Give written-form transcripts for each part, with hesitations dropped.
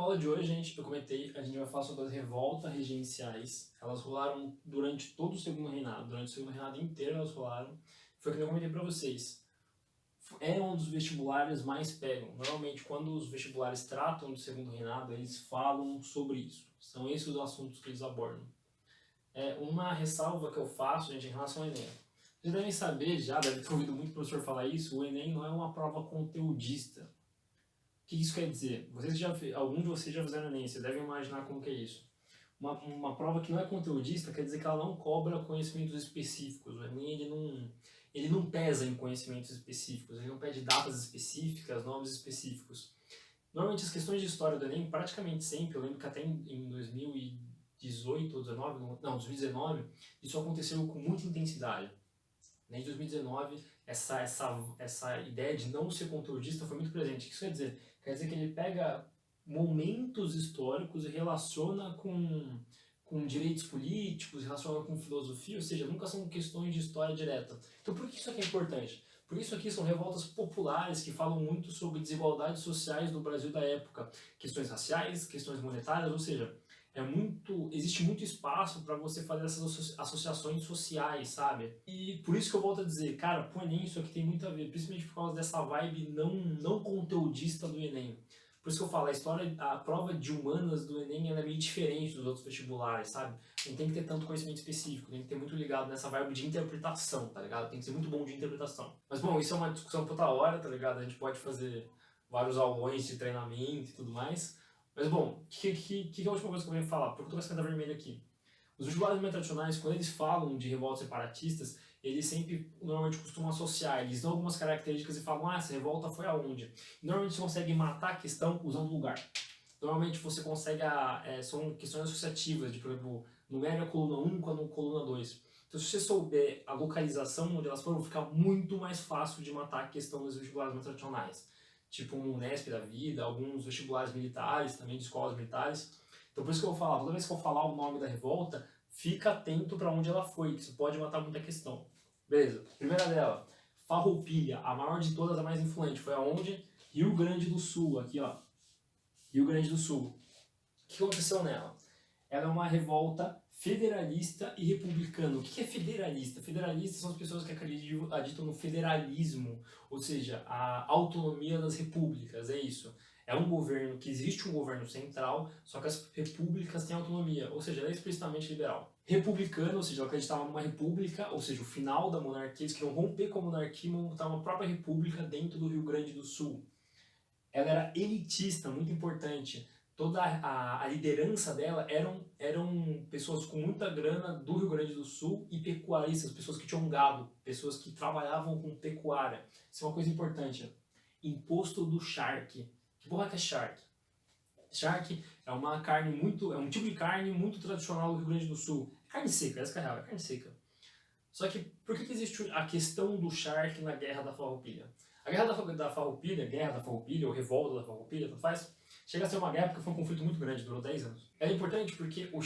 aula de hoje, a gente vai falar sobre as revoltas regenciais. Elas rolaram durante todo o segundo reinado, durante o segundo reinado inteiro elas rolaram. Foi o que eu comentei para vocês. É um dos vestibulares mais pegam. Normalmente, quando os vestibulares tratam do segundo reinado, eles falam sobre isso. São esses os assuntos que eles abordam. Uma ressalva que eu faço, gente, em relação ao Enem. Vocês devem saber já, devem ter ouvido muito professor falar isso, o Enem não é uma prova conteudista. O que isso quer dizer? Alguns de vocês já fizeram Enem, vocês devem imaginar como que é isso. Uma prova que não é conteudista quer dizer que ela não cobra conhecimentos específicos. O Enem ele não pesa em conhecimentos específicos, ele não pede datas específicas, nomes específicos. Normalmente as questões de história do Enem, praticamente sempre, eu lembro que até em 2018 ou 2019, isso aconteceu com muita intensidade. Em 2019, essa ideia de não ser conteudista foi muito presente. O que isso quer dizer? Quer dizer que ele pega momentos históricos e relaciona com direitos políticos, relaciona com filosofia, ou seja, nunca são questões de história direta. Então por que isso aqui é importante? Por isso aqui são revoltas populares que falam muito sobre desigualdades sociais do Brasil da época, questões raciais, questões monetárias, ou seja, existe muito espaço para você fazer essas associações sociais, sabe? E por isso que eu volto a dizer, cara, pro Enem isso aqui tem muito a ver, principalmente por causa dessa vibe não conteudista do Enem. Por isso que eu falo, a prova de humanas do Enem ela é meio diferente dos outros vestibulares, sabe? Não tem que ter tanto conhecimento específico, tem que ter muito ligado nessa vibe de interpretação, tá ligado? Tem que ser muito bom de interpretação. Mas bom, isso é uma discussão por outra hora, tá ligado? A gente pode fazer vários aulões de treinamento e tudo mais. Mas bom, o que é a última coisa que eu venho falar? Porque eu tô com essa caneta vermelha aqui. Os vestibulares mais tradicionais, quando eles falam de revoltas separatistas, eles sempre normalmente costumam associar, eles dão algumas características e falam, essa revolta foi aonde? Normalmente você consegue matar a questão usando lugar. Normalmente você consegue, são questões associativas, de, por exemplo, numere a coluna 1 com a coluna 2. Então se você souber a localização onde elas foram, fica muito mais fácil de matar a questão dos vestibulares mais tradicionais. Tipo um Unesp da vida, alguns vestibulares militares, também de escolas militares. Então por isso que eu vou falar, toda vez que eu falar o nome da revolta, fica atento para onde ela foi, que isso pode matar muita questão. Beleza, primeira dela, Farroupilha, a maior de todas, a mais influente, foi aonde? Rio Grande do Sul, aqui ó, Rio Grande do Sul. O que aconteceu nela? Ela é uma revolta federalista e republicana. O que é federalista? Federalistas são as pessoas que acreditam no federalismo, ou seja, a autonomia das repúblicas, é isso. É um governo que existe um governo central, só que as repúblicas têm autonomia, ou seja, ela é explicitamente liberal. Republicana, ou seja, ela acreditava numa república, ou seja, o final da monarquia, eles queriam romper com a monarquia e montar uma própria república dentro do Rio Grande do Sul. Ela era elitista, muito importante. Toda a liderança dela eram pessoas com muita grana do Rio Grande do Sul e pecuaristas, pessoas que tinham gado, pessoas que trabalhavam com pecuária. Isso é uma coisa importante. Imposto do charque. Que porra que é charque? Charque é um tipo de carne muito tradicional do Rio Grande do Sul. Carne seca, essa que é a real, é carne seca. Só que por que existe a questão do charque na Guerra da Farroupilha? A Guerra da Farroupilha, ou Revolta da Farroupilha, tanto faz, chega a ser uma guerra porque foi um conflito muito grande, durou 10 anos. Ela é importante porque o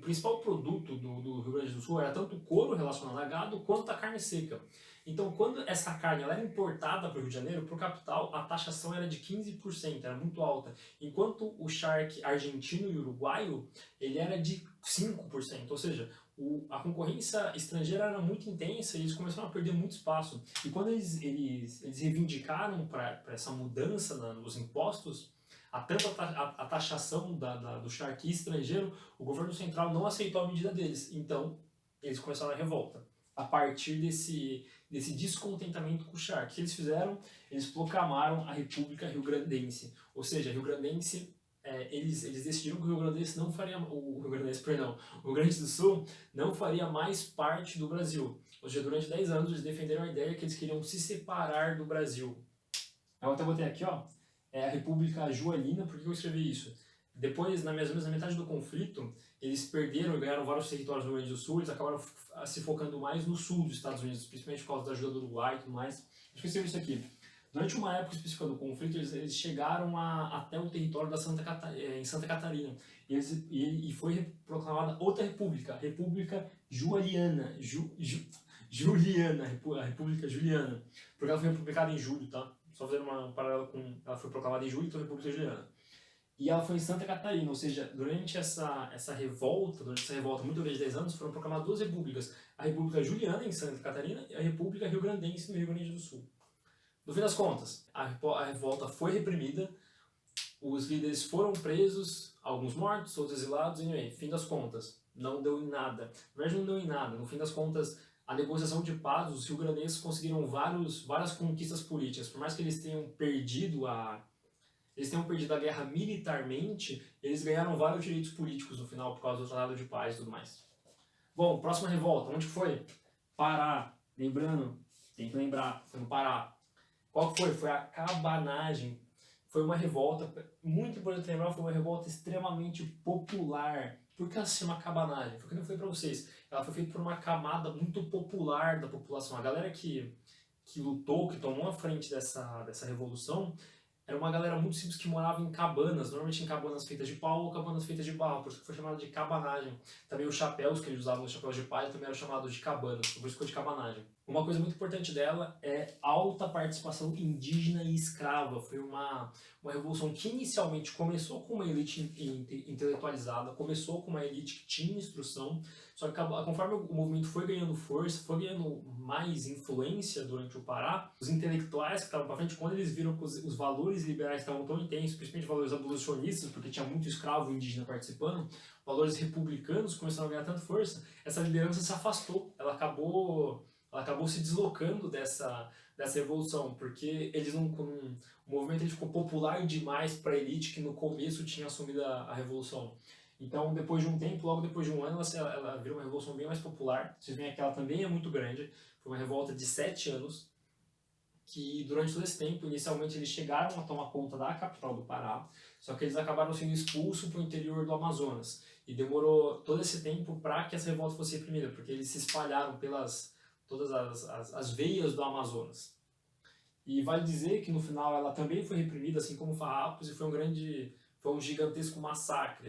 principal produto do Rio Grande do Sul era tanto o couro relacionado a gado quanto a carne seca. Então, quando essa carne ela era importada para o Rio de Janeiro, para o capital, a taxação era de 15%, era muito alta. Enquanto o charque argentino e uruguaio, ele era de 5%, ou seja, a concorrência estrangeira era muito intensa e eles começaram a perder muito espaço. E quando eles reivindicaram para essa mudança nos impostos, tanto a taxação do charqui estrangeiro, o governo central não aceitou a medida deles. Então, eles começaram a revolta. A partir desse descontentamento com o charque. O que eles fizeram? Eles proclamaram a República Rio-Grandense. Ou seja, Rio-Grandense, eles decidiram que o Rio Grande do Sul não faria mais parte do Brasil. Ou seja, durante 10 anos eles defenderam a ideia que eles queriam se separar do Brasil. Eu até botei aqui, ó, a República Joanina. Por que eu escrevi isso? Depois, na metade do conflito, eles perderam e ganharam vários territórios no Rio Grande do Sul, eles acabaram se focando mais no sul dos Estados Unidos, principalmente por causa da ajuda do Uruguai e tudo mais. Acho que eu escrevi isso aqui. Durante uma época específica do conflito, eles chegaram até o território em Santa Catarina. E foi proclamada outra república, a República Juliana. A República Juliana. Porque ela foi republicada em julho, tá? Só fazendo uma paralela com... Ela foi proclamada em julho, então República Juliana. e ela foi em Santa Catarina, ou seja, durante essa revolta, muito grande de 10 anos, foram proclamadas duas repúblicas, a República Juliana em Santa Catarina e a República Rio Grandense no Rio Grande do Sul. No fim das contas, a revolta foi reprimida, os líderes foram presos, alguns mortos, outros exilados, e anyway, fim das contas, não deu em nada. Na verdade, não deu em nada. No fim das contas, a negociação de paz, os rio-grandenses conseguiram várias conquistas políticas. Por mais que eles tenham perdido a guerra militarmente, eles ganharam vários direitos políticos no final por causa do Tratado de Paz e tudo mais. Bom, próxima revolta, onde foi? Pará. Lembrando, tem que lembrar, foi no Pará. Qual que foi? Foi a cabanagem. Foi uma revolta, muito importante lembrar, foi uma revolta extremamente popular. Por que ela se chama cabanagem? Foi o que eu falei pra vocês. Ela foi feita por uma camada muito popular da população. A galera que lutou, que tomou a frente dessa revolução, era uma galera muito simples que morava em cabanas, normalmente em cabanas feitas de pau ou cabanas feitas de barro, por isso que foi chamada de cabanagem. Também os chapéus que eles usavam, os chapéus de palha, também eram chamados de cabanas, por isso ficou de cabanagem. Uma coisa muito importante dela é alta participação indígena e escrava. Foi uma revolução que inicialmente começou com uma elite intelectualizada, começou com uma elite que tinha instrução, só que conforme o movimento foi ganhando força, foi ganhando mais influência durante o Pará, os intelectuais que estavam para frente, quando eles viram que os valores liberais estavam tão intensos, principalmente valores abolicionistas, porque tinha muito escravo indígena participando, valores republicanos começaram a ganhar tanta força, essa liderança se afastou, ela acabou se deslocando dessa revolução, porque o movimento ele ficou popular demais para a elite que no começo tinha assumido a revolução. Então, depois de um tempo, logo depois de um ano, ela virou uma revolução bem mais popular. Vocês veem que ela também é muito grande. Foi uma revolta de 7 anos, que durante todo esse tempo, inicialmente eles chegaram a tomar conta da capital do Pará, só que eles acabaram sendo expulsos para o interior do Amazonas. E demorou todo esse tempo para que essa revolta fosse reprimida, porque eles se espalharam pelas todas as veias do Amazonas. E vale dizer que no final ela também foi reprimida, assim como Farrapos, e foi um gigantesco massacre.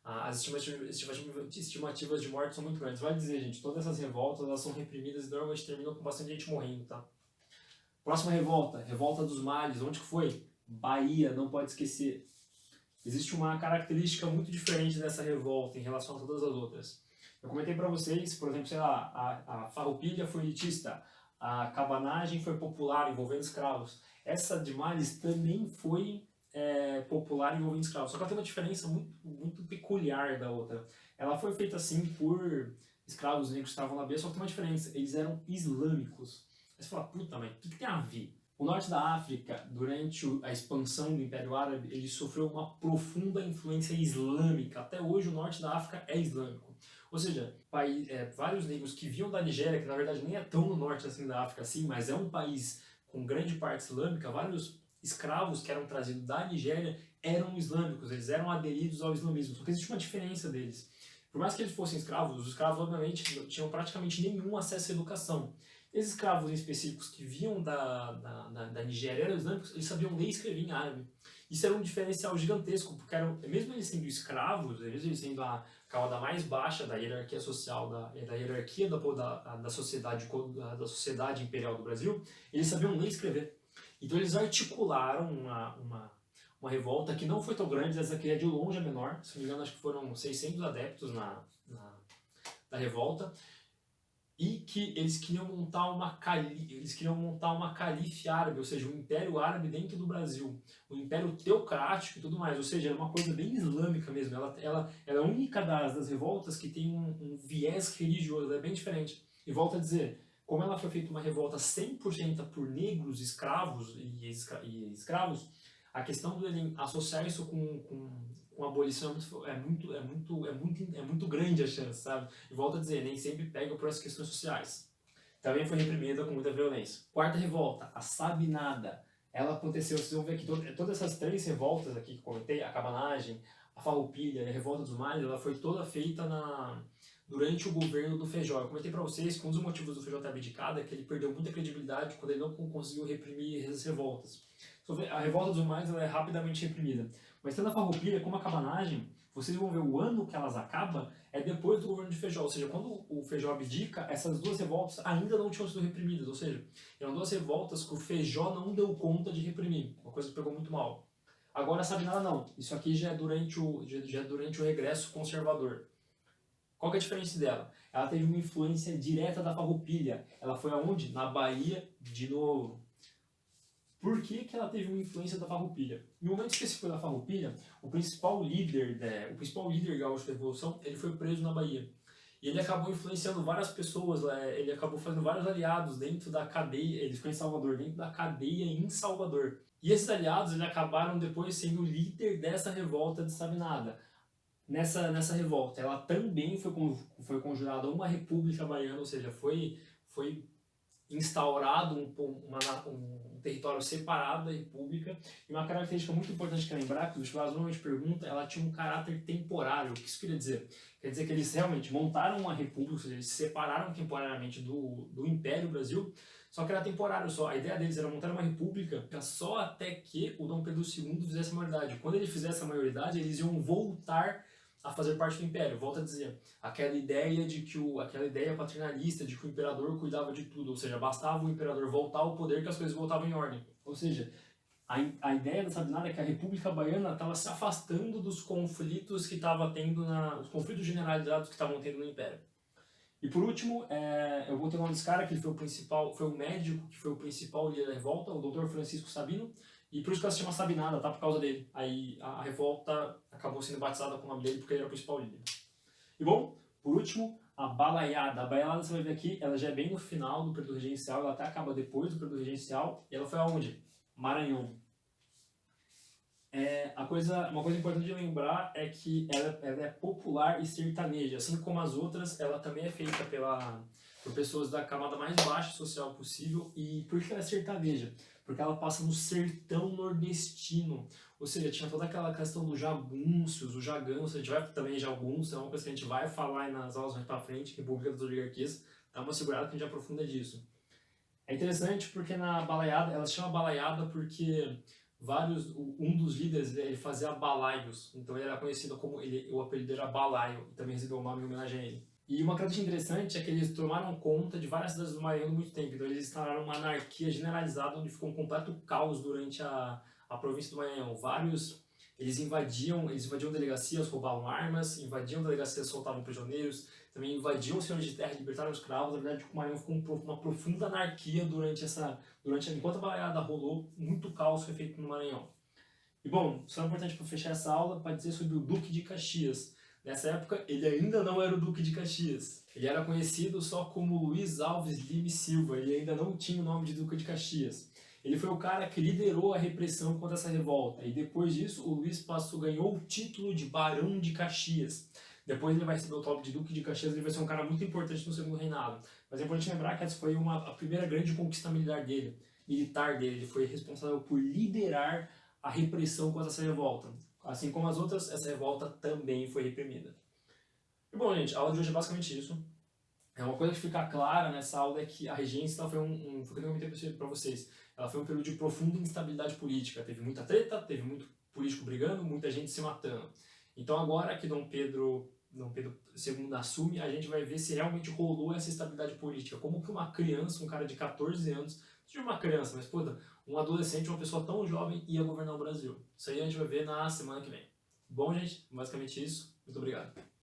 As estimativas de morte são muito grandes. Vale dizer, gente, todas essas revoltas elas são reprimidas e normalmente terminam com bastante gente morrendo, tá? Próxima revolta, Revolta dos Males. Onde que foi? Bahia, não pode esquecer. Existe uma característica muito diferente dessa revolta em relação a todas as outras. Eu comentei para vocês, por exemplo, sei lá, a farroupilha foi elitista, a cabanagem foi popular, envolvendo escravos. Essa de Males também foi popular, envolvendo escravos. Só que ela tem uma diferença muito, muito peculiar da outra. Ela foi feita assim por escravos negros que estavam na Bahia, só que tem uma diferença. Eles eram islâmicos. Aí você fala, puta, mas o que tem a ver? O norte da África, durante a expansão do Império Árabe, ele sofreu uma profunda influência islâmica. Até hoje o norte da África é islâmico. Ou seja, vários negros que vinham da Nigéria, que na verdade nem é tão no norte assim da África assim, mas é um país com grande parte islâmica, vários escravos que eram trazidos da Nigéria eram islâmicos, eles eram aderidos ao islamismo. Só que existe uma diferença deles. Por mais que eles fossem escravos, os escravos obviamente tinham praticamente nenhum acesso à educação. Esses escravos específicos que vinham da Nigéria eram islâmicos, eles sabiam ler e escrever em árabe. Isso era um diferencial gigantesco, porque mesmo eles sendo escravos, mesmo eles sendo a camada mais baixa da hierarquia social, da hierarquia da sociedade imperial do Brasil, eles sabiam ler e escrever. Então eles articularam uma revolta que não foi tão grande, essa aqui é de longe a menor, se não me engano acho que foram 600 adeptos na revolta, e que eles queriam montar uma calife árabe, ou seja, um império árabe dentro do Brasil, um império teocrático e tudo mais, ou seja, era uma coisa bem islâmica mesmo. Ela é a única das revoltas que tem um viés religioso, é bem diferente. E volto a dizer, como ela foi feita uma revolta 100% por negros, escravos e escravos, a questão dele associar isso com abolição é muito grande a chance, sabe? E volto a dizer, nem sempre pega por essas questões sociais. Também foi reprimida com muita violência. Quarta revolta, a Sabinada. Ela aconteceu, vocês vão ver que todas essas 3 revoltas aqui que eu comentei, a cabanagem, a farroupilha e a revolta dos males, ela foi toda feita durante o governo do Feijó. Eu comentei para vocês que um dos motivos do Feijó ter abdicado é que ele perdeu muita credibilidade quando ele não conseguiu reprimir as revoltas. A revolta dos males ela é rapidamente reprimida. Mas tanto a farroupilha como a cabanagem, vocês vão ver o ano que elas acabam é depois do governo de Feijó. Ou seja, quando o Feijó abdica, essas 2 revoltas ainda não tinham sido reprimidas. Ou seja, eram 2 revoltas que o Feijó não deu conta de reprimir. Uma coisa que pegou muito mal. Agora a Sabinada não. Isso aqui já é durante o regresso conservador. Qual que é a diferença dela? Ela teve uma influência direta da Farroupilha. Ela foi aonde? Na Bahia de novo. Por que, que ela teve uma influência da Farroupilha? No momento específico da Farroupilha, o principal líder gaúcho da Revolução, ele foi preso na Bahia. E ele acabou influenciando várias pessoas, ele acabou fazendo vários aliados dentro da cadeia, ele ficou em Salvador, dentro da cadeia em Salvador. E esses aliados eles acabaram depois sendo o líder dessa revolta de Sabinada. Nessa revolta, ela também foi conjurada uma república baiana, ou seja, foi instaurado um território separado da república. E uma característica muito importante que é lembrar, que os vestibulares normalmente perguntam, ela tinha um caráter temporário. O que isso queria dizer? Quer dizer que eles realmente montaram uma república, ou seja, eles se separaram temporariamente do Império Brasil, só que era temporário só. A ideia deles era montar uma república só até que o Dom Pedro II fizesse a maioridade. Quando ele fizesse a maioridade, eles iam voltar a fazer parte do império. Volto a dizer, aquela ideia paternalista de que o imperador cuidava de tudo, ou seja, bastava o imperador voltar ao poder que as coisas voltavam em ordem. Ou seja, a ideia da Sabinada é que a República Baiana estava se afastando dos conflitos que estava tendo os conflitos generalizados que estavam tendo no império. E por último, eu vou ter o nome desse cara, que ele foi o médico que foi o principal líder da revolta, o Dr. Francisco Sabino. E por isso que ela se chama Sabinada, tá? Por causa dele. Aí a revolta acabou sendo batizada com o nome dele porque ele era o principal líder. E bom, por último, a balaiada. A balaiada, você vai ver aqui, ela já é bem no final do período regencial, ela até acaba depois do período regencial. E ela foi aonde? Maranhão. Uma coisa importante de lembrar é que ela é popular e sertaneja. Assim como as outras, ela também é feita por pessoas da camada mais baixa social possível. E por que ela é sertaneja? Porque ela passa no sertão nordestino, ou seja, tinha toda aquela questão dos jagunços, os jaganços, a gente vai também jagunço, é uma coisa que a gente vai falar aí nas aulas mais pra frente, República das Oligarquias, dá uma segurada que a gente aprofunda disso. É interessante porque na balaiada, ela se chama balaiada porque um dos líderes, ele fazia balaios, então ele era conhecido como, o apelido era Balaio, e também recebeu o nome em homenagem a ele. E uma característica interessante é que eles tomaram conta de várias cidades do Maranhão há muito tempo. Então eles instalaram uma anarquia generalizada onde ficou um completo caos durante a província do Maranhão. Eles invadiam delegacias, roubavam armas, invadiam delegacias, soltavam prisioneiros, também invadiam senhores de terra, libertaram escravos. Na verdade, o Maranhão ficou uma profunda anarquia enquanto a balaiada rolou, muito caos foi feito no Maranhão. E bom, só é importante para fechar essa aula para dizer sobre o Duque de Caxias. Nessa época, ele ainda não era o Duque de Caxias. Ele era conhecido só como Luiz Alves Lima e Silva. Ele ainda não tinha o nome de Duque de Caxias. Ele foi o cara que liderou a repressão contra essa revolta. E depois disso, o Luiz ganhou o título de Barão de Caxias. Depois ele vai receber o título de Duque de Caxias. Ele vai ser um cara muito importante no segundo reinado. Mas é importante lembrar que essa foi a primeira grande conquista militar dele. Ele foi responsável por liderar a repressão contra essa revolta. Assim como as outras, essa revolta também foi reprimida. E bom, gente, a aula de hoje é basicamente isso. Uma coisa que fica clara nessa aula é que a regência foi foi o que eu comentei para vocês. Ela foi um período de profunda instabilidade política. Teve muita treta, teve muito político brigando, muita gente se matando. Então agora que Dom Pedro II assume, a gente vai ver se realmente rolou essa estabilidade política. Como que uma criança, um cara de 14 anos, não uma criança, mas puta, um adolescente, uma pessoa tão jovem ia governar o Brasil. Isso aí a gente vai ver na semana que vem. Bom, gente, basicamente isso. Muito obrigado.